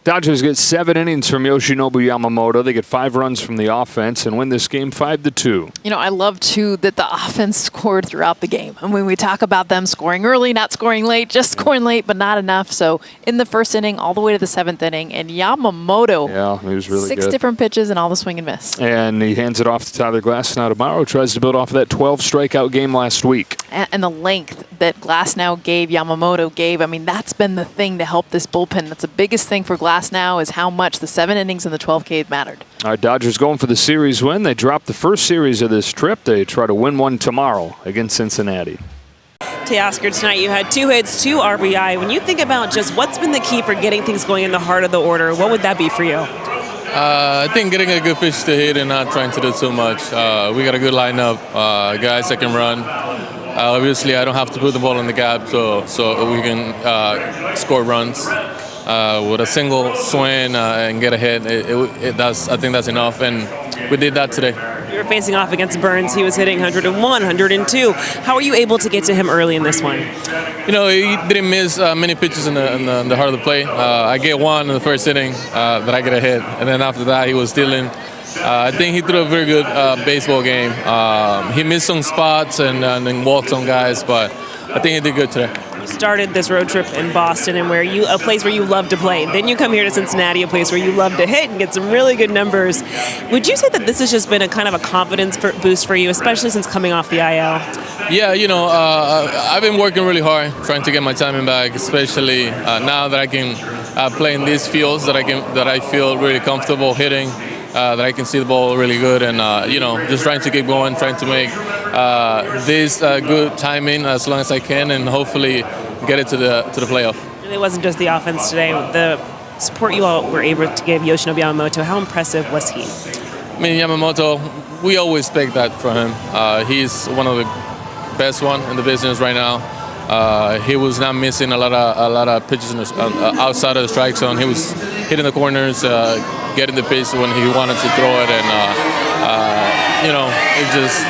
Dodgers get 7 innings from Yoshinobu Yamamoto. They get 5 runs from the offense and win this game 5-2. You know, I love, too, that the offense scored throughout the game. And when we talk about them scoring early, not scoring late, just scoring late, but not enough. So in the first inning, all the way to the 7th inning, and Yamamoto, he was really 6 good. different pitches and all the swing and miss. And he hands it off to Tyler Glasnow tomorrow. Tries to build off of that 12 strikeout game last week. And the length that Glasnow gave, Yamamoto gave, I mean, that's been the thing to help this bullpen. That's the biggest thing for Glasnow, is how much the 7 innings and the 12K mattered. All right, Dodgers going for the series win. They dropped the first series of this trip. They try to win one tomorrow against Cincinnati. Teoscar, tonight you had 2 hits, 2 RBI. When you think about just what's been the key for getting things going in the heart of the order, what would that be for you? I think getting a good pitch to hit and not trying to do too much. We got a good lineup, guys that can run. Obviously, I don't have to put the ball in the gap, so we can score runs. With a single swing and get a hit, I think that's enough, and we did that today. You were facing off against Burns. He was hitting 101, 102. How were you able to get to him early in this one? You know, he didn't miss many pitches in the heart of the plate. I get one in the first inning that I get a hit, and then after that he was stealing. I think he threw a very good baseball game. He missed some spots and walked some guys, but I think he did good today. You started this road trip in Boston, and a place where you love to play. Then you come here to Cincinnati, a place where you love to hit and get some really good numbers. Would you say that this has just been a kind of a confidence boost for you, especially since coming off the IL? Yeah, you know, I've been working really hard trying to get my timing back, especially now that I can play in these fields that I feel really comfortable hitting. That I can see the ball really good, and you know, just trying to keep going, trying to make this good timing as long as I can, and hopefully get it to the playoff. And it wasn't just the offense today. The support you all were able to give Yoshinobu Yamamoto, how impressive was he? I mean, Yamamoto, we always expect that from him. He's one of the best one in the business right now. He was not missing a lot of pitches outside of the strike zone. He was hitting the corners, getting the pitch when he wanted to throw it, and you know, it's just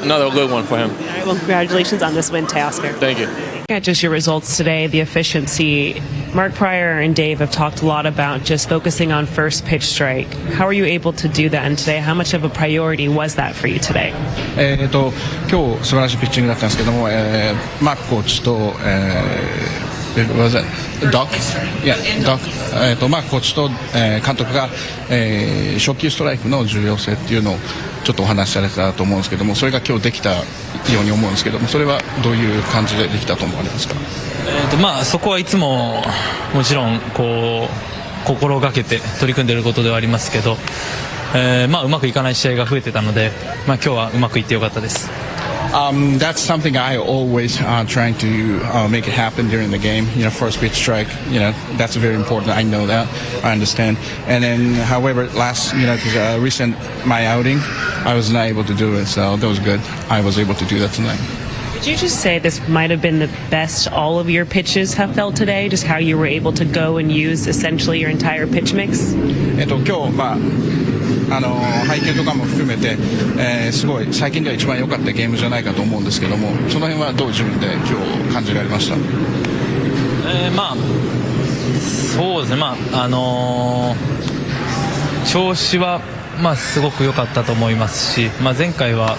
another good one for him. All right, well, congratulations on this win, Teoscar. Thank you. At just your results today, the efficiency. Mark Pryor and Dave have talked a lot about just focusing on first pitch strike. How are you able to do that? And today, how much of a priority was that for you today? 今日素晴らしいピッチングだったんですけども、マークコーチと、was it Doc? Yeah, Doc. マークコーチと、監督が、初球ストライクの重要性っていうのをちょっとお話しされてたと思うんですけども、それが今日できたように思うんですけども、それはどういう感じでできたと思われますか？まあそこはいつももちろんこう心がけて取り組んでいることではありますけど、まあうまくいかない試合が増えてたので、まあ今日はうまくいってよかったです。That's something I always trying to make it happen during the game. You know, first pitch strike. You know, that's very important. I know that. I understand. And then, however, because recent my outing, I was not able to do it. So that was good. I was able to do that tonight. Would you just say this might have been the best all of your pitches have felt today? Just how you were able to go and use essentially your entire pitch mix? 今日配球とかも含めて、すごい最近では一番良かったゲームじゃないかと思うんですけども、その辺はどう自分で今日感じられました？まあそうですね、まあ調子はまあすごく良かったと思いますし、まあ前回は、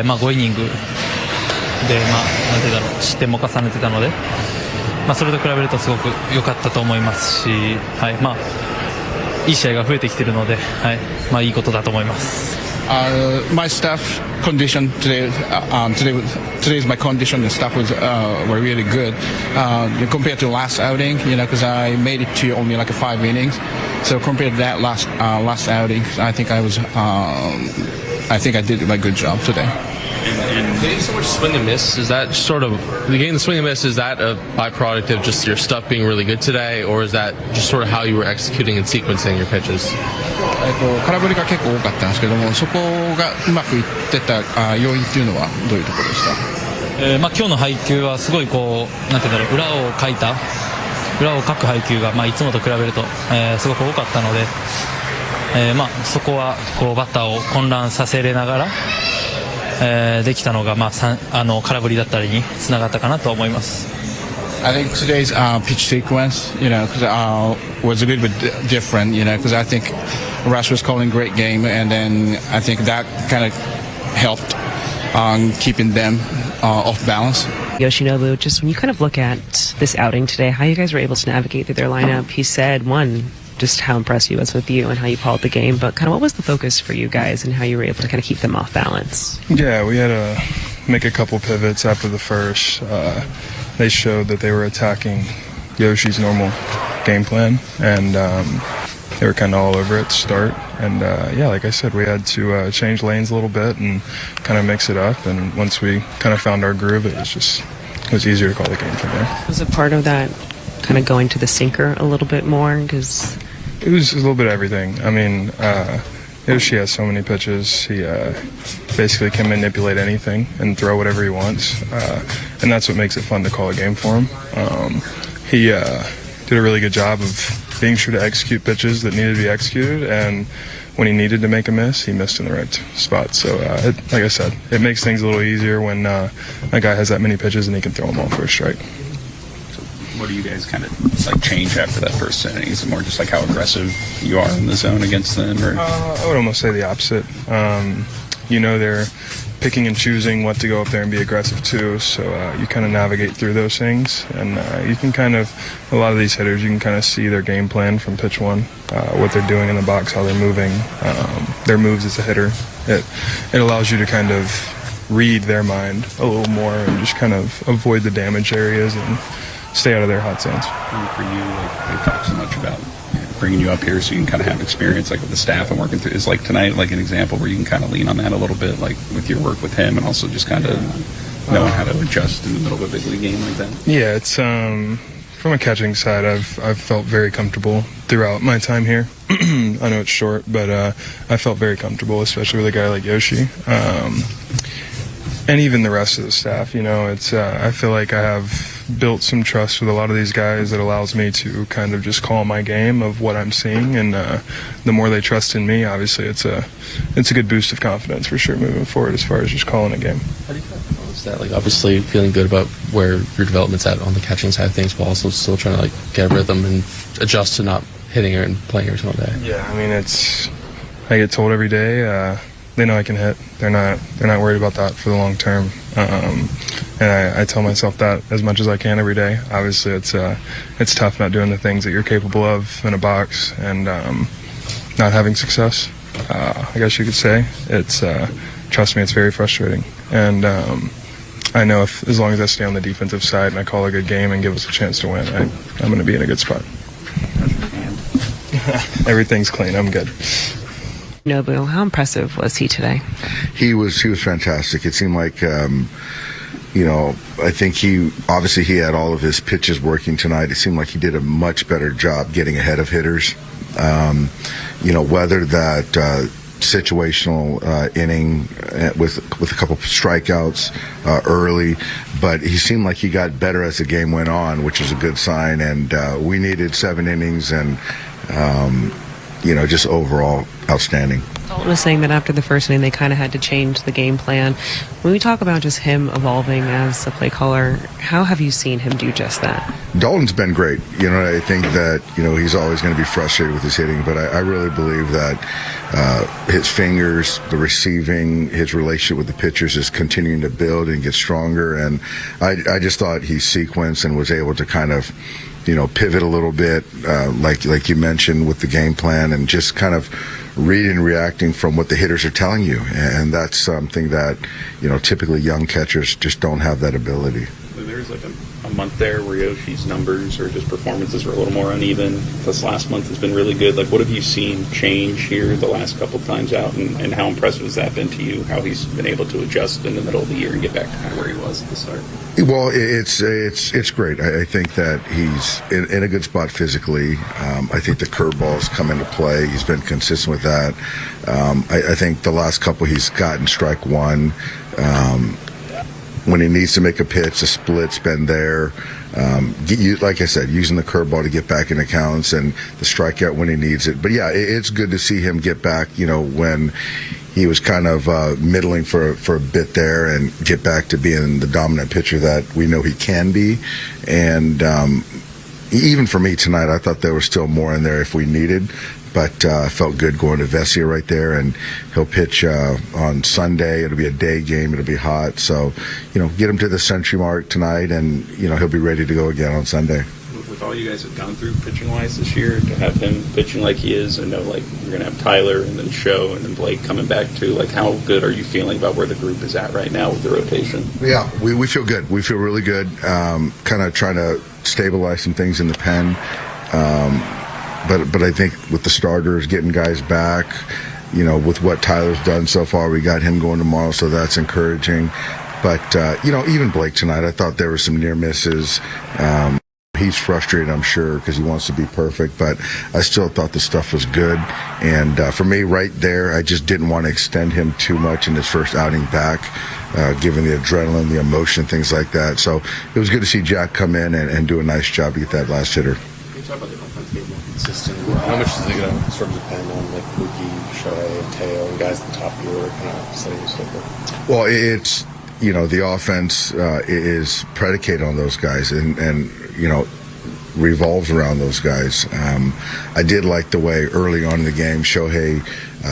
まあ5イニングでまあなんてだろう失点も重ねてたので、まあそれと比べるとすごく良かったと思いますし、はい、まあいい試合が増えてきているので、はい、まあいいことだと思います。My staff condition today, today's my condition and stuff were really good compared to last outing. You know, because I made it to only like 5 innings. So compared to that last outing, I think I did a good job today. And getting so much swing and miss, is that sort of getting the swing and miss, is that a byproduct of just your stuff being really good today, or is that just sort of how you were executing and sequencing your pitches? 空振りが結構多かったんですけども、そこがうまくいってた要因っていうのはどういうところでした？まあ今日の配球はすごいこうなんていうんだろう、裏をかく配球がまあいつもと比べると、すごく多かったので、まあそこはこうバッターを混乱させれながら。できたのが、まあ、空振りだったりにつながったかなと思います。I think today's pitch sequence, was a little bit different, because I think Rush was calling a great game, and then I think that kind of helped on keeping them off balance. Yoshinobu, just when you kind of look at this outing today, how you guys were able to navigate through their lineup, he said, one, just how impressed he was with you and how you called the game, but kind of what was the focus for you guys and how you were able to kind of keep them off balance? Yeah, we had to make a couple pivots after the first. They showed that they were attacking Yoshi's normal game plan, and they were kind of all over it to start. And like I said, we had to change lanes a little bit and kind of mix it up. And once we kind of found our groove, it was easier to call the game from there. Was it part of that kind of going to the sinker a little bit more? Because it was a little bit of everything. I mean, Yoshi has so many pitches. He basically can manipulate anything and throw whatever he wants, and that's what makes it fun to call a game for him. He did a really good job of being sure to execute pitches that needed to be executed, and when he needed to make a miss, he missed in the right spot. So, like I said, it makes things a little easier when a guy has that many pitches and he can throw them all for a strike. What do you guys kind of change after that first inning? Is it more just how aggressive you are in the zone against them? Or? I would almost say the opposite. They're picking and choosing what to go up there and be aggressive to, so you kind of navigate through those things, and you can a lot of these hitters, you can kind of see their game plan from pitch one, what they're doing in the box, how they're moving, their moves as a hitter. It allows you to kind of read their mind a little more and just kind of avoid the damage areas and stay out of their hot zones. And for you, they talk so much about bringing you up here so you can kind of have experience with the staff and working through. Is tonight an example where you can kind of lean on that a little bit, with your work with him, and also just kind of knowing how to adjust in the middle of a big league game like that? Yeah, it's from a catching side, I've felt very comfortable throughout my time here. I know it's short, but I felt very comfortable, especially with a guy like Yoshi. And even the rest of the staff, I feel like I have built some trust with a lot of these guys that allows me to kind of just call my game of what I'm seeing, and the more they trust in me, obviously it's a good boost of confidence for sure moving forward as far as just calling a game. How do you balance that? Obviously feeling good about where your development's at on the catching side of things, but also still trying to get a rhythm and adjust to not hitting her and playing her all day. Yeah, I mean I get told every day. They know I can hit. They're not worried about that for the long term. And I tell myself that as much as I can every day. Obviously, it's tough not doing the things that you're capable of in a box and not having success. I guess you could say trust me, it's very frustrating. And I know as long as I stay on the defensive side and I call a good game and give us a chance to win, I'm going to be in a good spot. Everything's clean. I'm good. Nobu, how impressive was he today? He was fantastic. It seemed like, I think he had all of his pitches working tonight. It seemed like he did a much better job getting ahead of hitters. Whether that situational inning with a couple of strikeouts early, but he seemed like he got better as the game went on, which is a good sign. And we needed 7 innings and. Just overall outstanding. Dalton was saying that after the first inning, they kind of had to change the game plan. When we talk about just him evolving as a play caller, how have you seen him do just that? Dalton's been great. I think that, he's always going to be frustrated with his hitting, but I really believe that his fingers, the receiving, his relationship with the pitchers is continuing to build and get stronger. And I just thought he sequenced and was able to kind of pivot a little bit, like you mentioned with the game plan, and just kind of reading and reacting from what the hitters are telling you. And that's something that, typically young catchers just don't have that ability. There's a month there where Yoshi's numbers or just performances were a little more uneven. This last month has been really good. What have you seen change here the last couple of times out, and how impressive has that been to you, how he's been able to adjust in the middle of the year and get back to kind of where he was at the start? Well, it's great. I think that he's in a good spot physically. I think the curveballs come into play. He's been consistent with that. I think the last couple he's gotten strike one. When he needs to make a pitch, the split's been there. Like I said, using the curveball to get back in accounts and the strikeout when he needs it. But yeah, it's good to see him get back, when he was kind of middling for a bit there and get back to being the dominant pitcher that we know he can be. And even for me tonight, I thought there was still more in there if we needed. But I felt good going to Vesia right there, and he'll pitch on Sunday. It'll be a day game. It'll be hot. So, get him to the century mark tonight, and, he'll be ready to go again on Sunday. With all you guys have gone through pitching-wise this year, to have him pitching like he is, and know, like, you're going to have Tyler and then Show and then Blake coming back too, like, how good are you feeling about where the group is at right now with the rotation? Yeah, we feel good. We feel really good. Kind of trying to stabilize some things in the pen. But I think with the starters, getting guys back, with what Tyler's done so far, we got him going tomorrow, so that's encouraging. But, even Blake tonight, I thought there were some near misses. He's frustrated, I'm sure, because he wants to be perfect, but I still thought the stuff was good. And for me, right there, I just didn't want to extend him too much in his first outing back, given the adrenaline, the emotion, things like that. So it was good to see Jack come in and do a nice job to get that last hitter. Can you talk about the offense being more consistent? How much is it going to sort of depend on, like, Mookie, Shohei, and Teo, and guys at the top of the order kind of setting the schedule? Well, it's, the offense is predicated on those guys and revolves around those guys. I did like the way early on in the game Shohei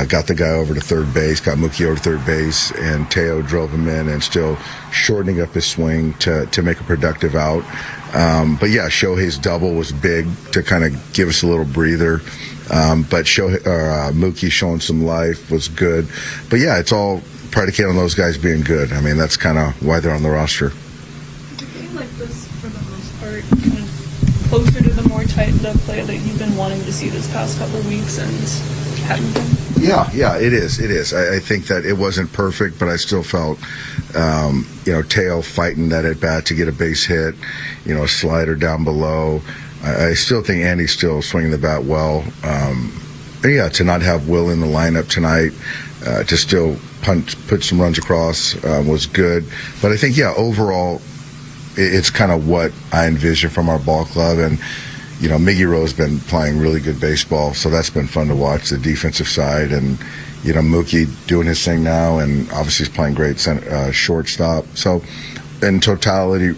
got the guy over to third base, got Mookie over to third base, and Teo drove him in and still shortening up his swing to make a productive out. But yeah, Shohei's double was big to kind of give us a little breather. But Mookie showing some life was good. But yeah, it's all predicated on those guys being good. I mean, that's kind of why they're on the roster. Is a game like this, for the most part, kind of closer to the more tightened-up play that you've been wanting to see this past couple of weeks and hadn't been? Yeah, it is. It is. I think that it wasn't perfect, but I still felt, Teo fighting that at bat to get a base hit, a slider down below. I still think Andy's still swinging the bat well. To not have Will in the lineup tonight, to still put some runs across was good. But I think, overall, it's kind of what I envision from our ball club. And, Miggy Rowe's been playing really good baseball, so that's been fun to watch, the defensive side. And, Mookie doing his thing now, and obviously he's playing great shortstop. So, in totality,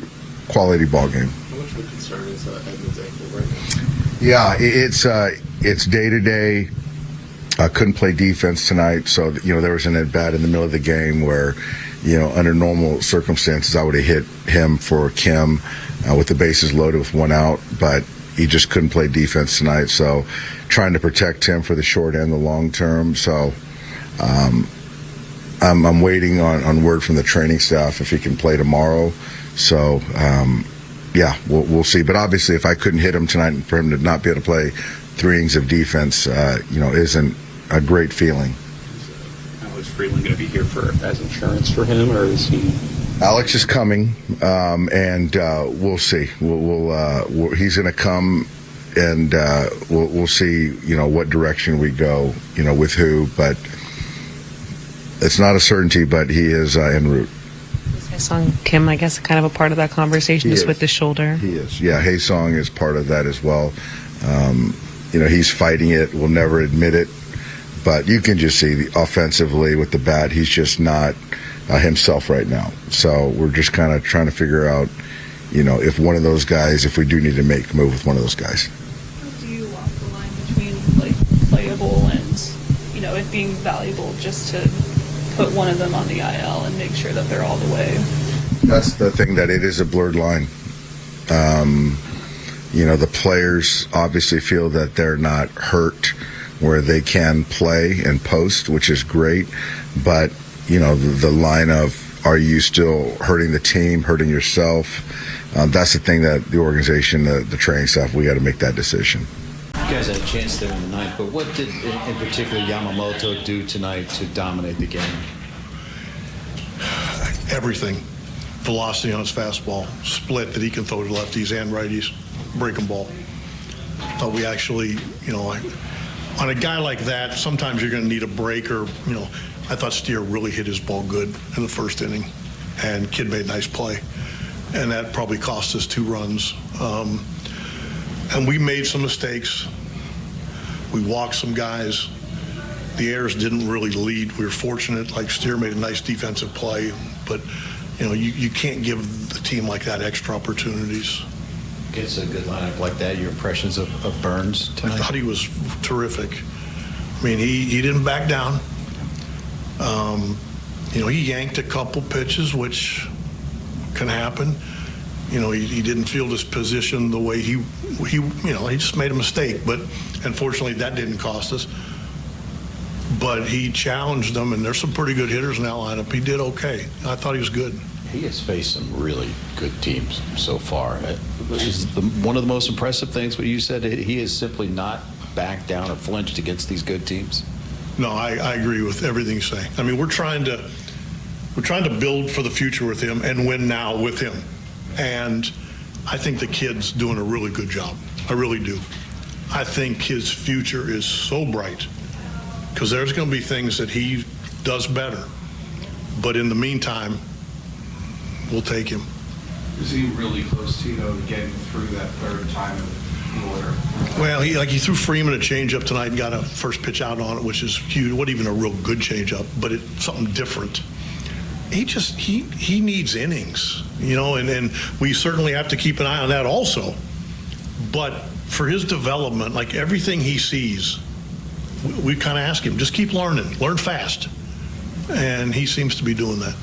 quality ball game. How much of a concern is Edmonds' ankle right now? Yeah, it's day-to-day. I couldn't play defense tonight, so there was an at-bat in the middle of the game where, under normal circumstances, I would have hit him for Kim with the bases loaded with one out, but he just couldn't play defense tonight. So, trying to protect him for the short and the long term. So, I'm waiting on word from the training staff if he can play tomorrow. So, we'll see. But obviously, if I couldn't hit him tonight, for him to not be able to play 3 innings of defense, isn't a great feeling. Alex Freeland going to be here as insurance for him, or is he? Alex is coming, and we'll see. He's going to come, and we'll see. What direction we go. With who, but it's not a certainty. But he is en route. Hae-Sung Kim, I guess, kind of a part of that conversation, just with the shoulder. He is. Yeah, Hae-Sung is part of that as well. He's fighting it. Will never admit it. But you can just see offensively with the bat, he's just not himself right now. So we're just kind of trying to figure out, if one of those guys, if we do need to make a move with one of those guys. How do you walk the line between, like, playable and, it being valuable just to put one of them on the IL and make sure that they're all the way? That's the thing, that it is a blurred line. The players obviously feel that they're not hurt where they can play and post, which is great. But, the line of, are you still hurting the team, hurting yourself? That's the thing that the organization, the training staff, we got to make that decision. You guys had a chance there in the ninth, but what did, in particular, Yamamoto do tonight to dominate the game? Everything. Velocity on his fastball, split that he can throw to lefties and righties, breaking ball. Thought we actually, on a guy like that, sometimes you're going to need a break or, I thought Steer really hit his ball good in the first inning, and Kid made a nice play. And that probably cost us 2 runs. And we made some mistakes. We walked some guys. The errors didn't really lead. We were fortunate, like Steer made a nice defensive play, but you can't give the team like that extra opportunities. Gets a good lineup like that. Your impressions of Burns tonight? I thought he was terrific. I mean, he didn't back down. He yanked a couple pitches, which can happen. He didn't field his position the way he just made a mistake. But unfortunately, that didn't cost us. But he challenged them, and there's some pretty good hitters in that lineup. He did okay. I thought he was good. He has faced some really good teams so far. One of the most impressive things what you said, he has simply not backed down or flinched against these good teams. No, I agree with everything you're saying. I mean, we're trying to build for the future with him and win now with him. And I think the kid's doing a really good job. I really do. I think his future is so bright because there's going to be things that he does better. But in the meantime, we'll take him. Is he really close to getting through that third time of the order? Well, he threw Freeman a changeup tonight and got a first pitch out on it, which is huge. It wasn't even a real good changeup, but it's something different. He needs innings, and we certainly have to keep an eye on that also. But for his development, like everything he sees, we kind of ask him, just keep learning, learn fast. And he seems to be doing that.